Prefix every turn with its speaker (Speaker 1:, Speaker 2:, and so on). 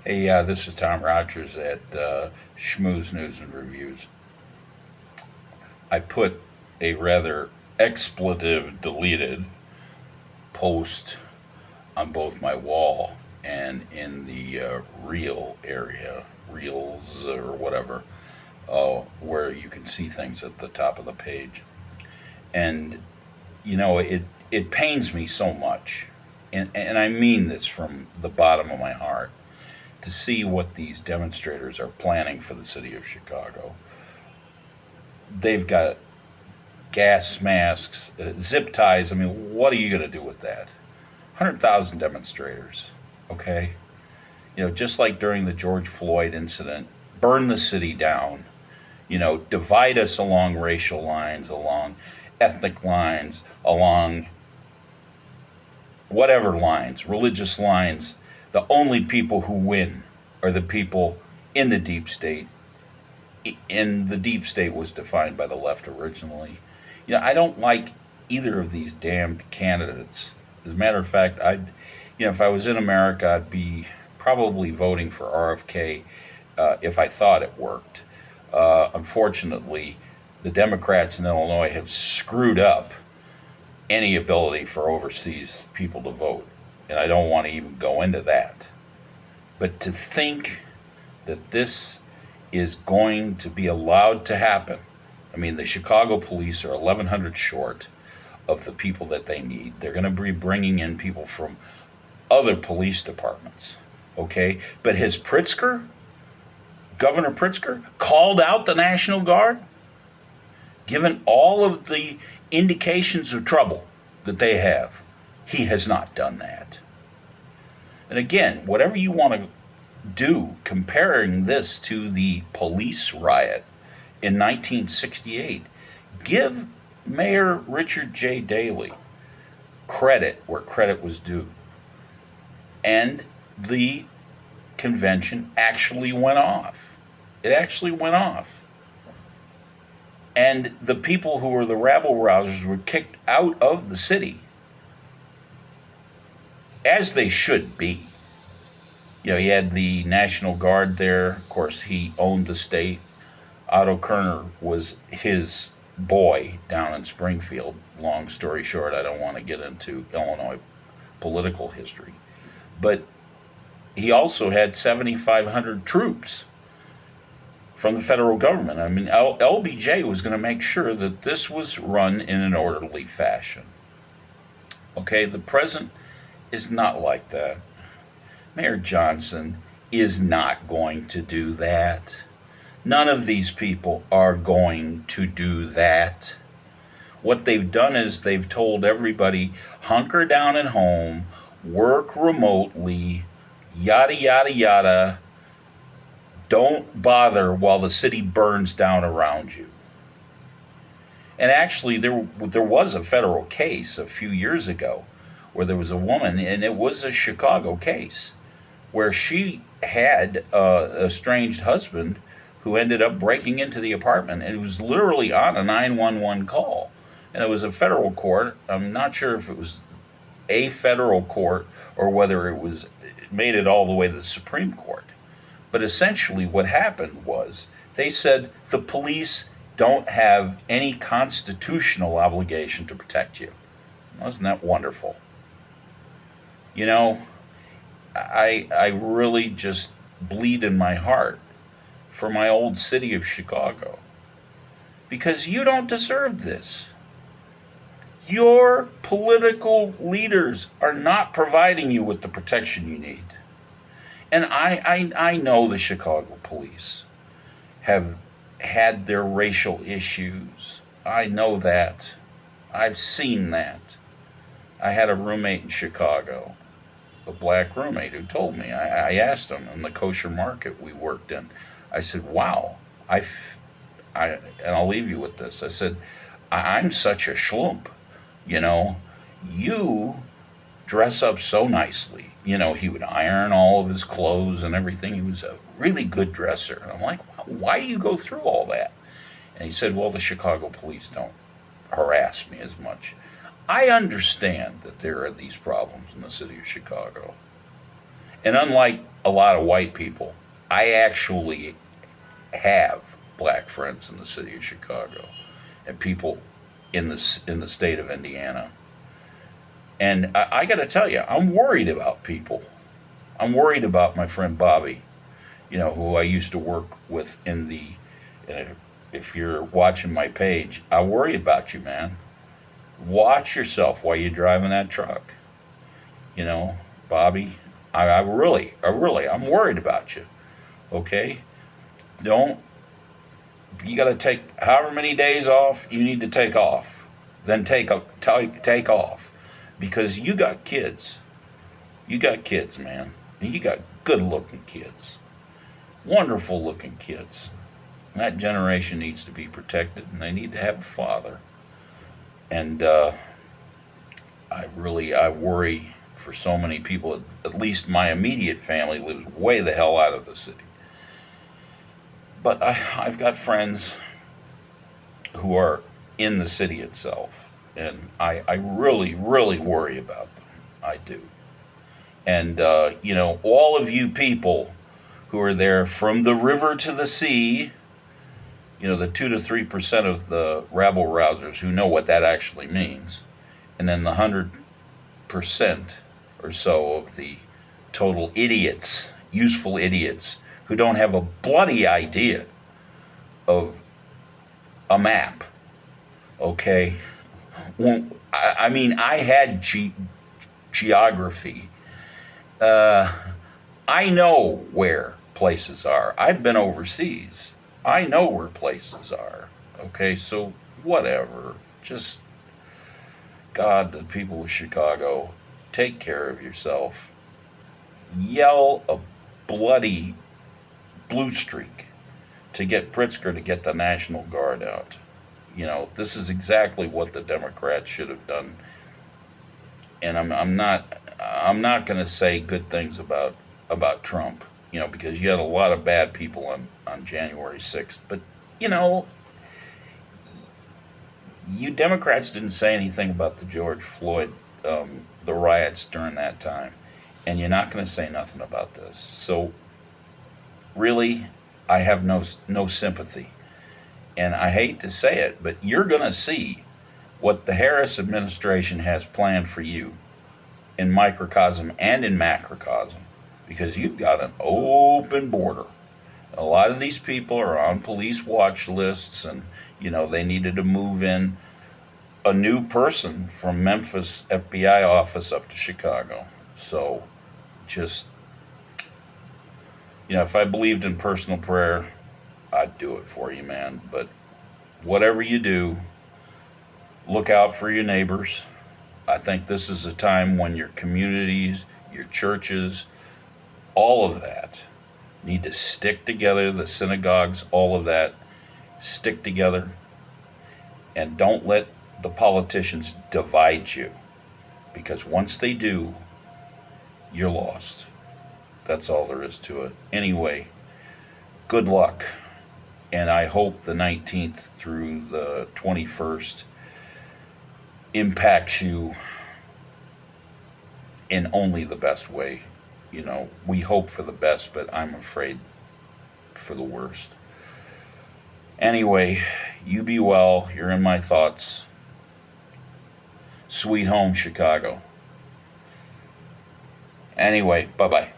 Speaker 1: Hey, this is Tom Rogers at Schmooze News and Reviews. I put a rather expletive deleted post on both my wall and in the reel area, reels or whatever, where you can see things at the top of the page. And, it pains me so much, and I mean this from the bottom of my heart, to see what these demonstrators are planning for the city of Chicago. They've got gas masks, zip ties. I mean, what are you going to do with that? 100,000 demonstrators, okay? Just like during the George Floyd incident, burn the city down, divide us along racial lines, along ethnic lines, along whatever lines, religious lines. The only people who win are the people in the deep state, and the deep state was defined by the left originally. I don't like either of these damned candidates. As a matter of fact, if I was in America, I'd be probably voting for RFK if I thought it worked. Unfortunately, the Democrats in Illinois have screwed up any ability for overseas people to vote, and I don't want to even go into that. But to think that this is going to be allowed to happen. I mean, the Chicago police are 1,100 short of the people that they need. They're going to be bringing in people from other police departments, okay? But has Governor Pritzker, called out the National Guard? Given all of the indications of trouble that they have, he has not done that. And again, whatever you want to do comparing this to the police riot in 1968, give Mayor Richard J. Daley credit where credit was due. And the convention actually went off. It actually went off. And the people who were the rabble rousers were kicked out of the city, as they should be. He had the National Guard there. Of course, he owned the state. Otto Kerner was his boy down in Springfield. Long story short, I don't want to get into Illinois political history. But he also had 7,500 troops from the federal government. I mean, LBJ was going to make sure that this was run in an orderly fashion. Okay, the present is not like that. Mayor Johnson is not going to do that. None of these people are going to do that. What they've done is they've told everybody, hunker down at home, work remotely, yada, yada, yada. Don't bother while the city burns down around you. And actually, there was a federal case a few years ago where there was a woman, and it was a Chicago case, where she had a estranged husband who ended up breaking into the apartment, and it was literally on a 911 call. And it was a federal court. I'm not sure if it was a federal court or whether it made it all the way to the Supreme Court. But essentially what happened was they said the police don't have any constitutional obligation to protect you. Wasn't that wonderful? You know, I really just bleed in my heart for my old city of Chicago, because you don't deserve this. Your political leaders are not providing you with the protection you need. And I know the Chicago police have had their racial issues. I know that. I've seen that. I had a roommate in Chicago, a black roommate, who told me. I asked him in the kosher market we worked in. I said, "Wow, and I'll leave you with this." I said, "I'm such a schlump. You know, you dress up so nicely." He would iron all of his clothes and everything. He was a really good dresser. And I'm like, "Why do you go through all that?" And he said, "Well, the Chicago police don't harass me as much." I understand that there are these problems in the city of Chicago. And unlike a lot of white people, I actually have black friends in the city of Chicago and people in the state of Indiana. And I got to tell you, I'm worried about people. I'm worried about my friend Bobby, who I used to work with in the. If you're watching my page, I worry about you, man. Watch yourself while you're driving that truck. You know, Bobby, I'm worried about you. Okay, don't. You got to take however many days off you need to take off. Then take off, because you got kids. You got kids, man. And you got good looking kids, wonderful looking kids. And that generation needs to be protected, and they need to have a father. And I worry for so many people. At least my immediate family lives way the hell out of the city. But I've got friends who are in the city itself, and I really, really worry about them. I do. And, all of you people who are there from the river to the sea, the 2 to 3% of the rabble rousers who know what that actually means, and then the 100% or so of the total idiots, useful idiots, who don't have a bloody idea of a map. Okay? Well, I had geography. I know where places are. I've been overseas. I know where places are. Okay, so whatever. Just, God, the people of Chicago, take care of yourself. Yell a bloody blue streak to get Pritzker to get the National Guard out. This is exactly what the Democrats should have done. And I'm not going to say good things about Trump, because you had a lot of bad people on January 6th. But you Democrats didn't say anything about the George Floyd, the riots during that time, and you're not going to say nothing about this. So really, I have no sympathy, and I hate to say it, but you're going to see what the Harris administration has planned for you in microcosm and in macrocosm, because you've got an open border. A lot of these people are on police watch lists, and they needed to move in a new person from Memphis FBI office up to Chicago. So just, if I believed in personal prayer, I'd do it for you, man. But whatever you do, look out for your neighbors. I think this is a time when your communities, your churches, all of that need to stick together. The synagogues, all of that, stick together. And don't let the politicians divide you, because once they do, you're lost. That's all there is to it. Anyway, good luck. And I hope the 19th through the 21st impacts you in only the best way. We hope for the best, but I'm afraid for the worst. Anyway, you be well. You're in my thoughts. Sweet home, Chicago. Anyway, bye bye.